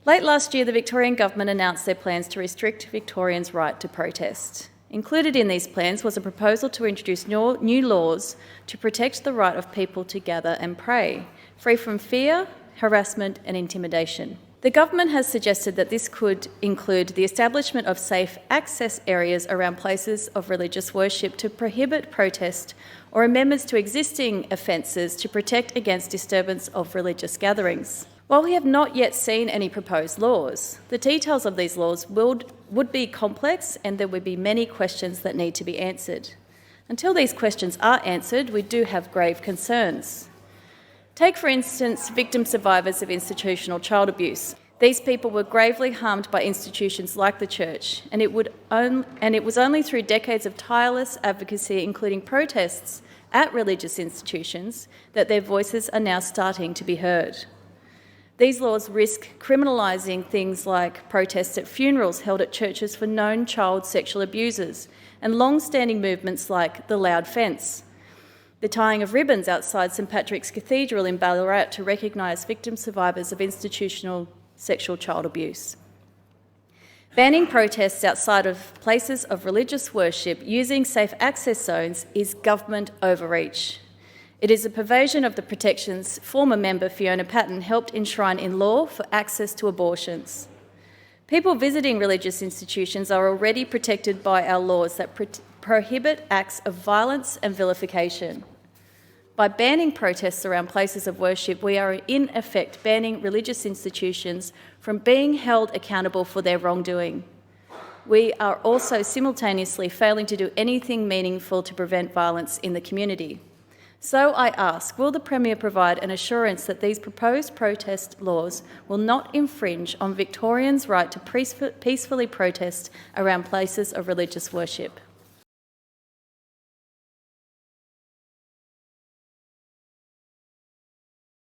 Late last year, the Victorian government announced their plans to restrict Victorians' right to protest. Included in these plans was a proposal to introduce new laws to protect the right of people to gather and pray, free from fear, harassment and intimidation. The government has suggested that this could include the establishment of safe access areas around places of religious worship to prohibit protest or amendments to existing offences to protect against disturbance of religious gatherings. While we have not yet seen any proposed laws, the details of these laws would be complex and there would be many questions that need to be answered. Until these questions are answered, we do have grave concerns. Take, for instance, victim survivors of institutional child abuse. These people were gravely harmed by institutions like the church, and it was only through decades of tireless advocacy, including protests at religious institutions, that their voices are now starting to be heard. These laws risk criminalising things like protests at funerals held at churches for known child sexual abusers and long-standing movements like the Loud Fence, the tying of ribbons outside St Patrick's Cathedral in Ballarat to recognise victim survivors of institutional sexual child abuse. Banning protests outside of places of religious worship using safe access zones is government overreach. It is a perversion of the protections former member Fiona Patten helped enshrine in law for access to abortions. People visiting religious institutions are already protected by our laws that prohibit acts of violence and vilification. By banning protests around places of worship, we are in effect banning religious institutions from being held accountable for their wrongdoing. We are also simultaneously failing to do anything meaningful to prevent violence in the community. So I ask, will the Premier provide an assurance that these proposed protest laws will not infringe on Victorians' right to peacefully protest around places of religious worship?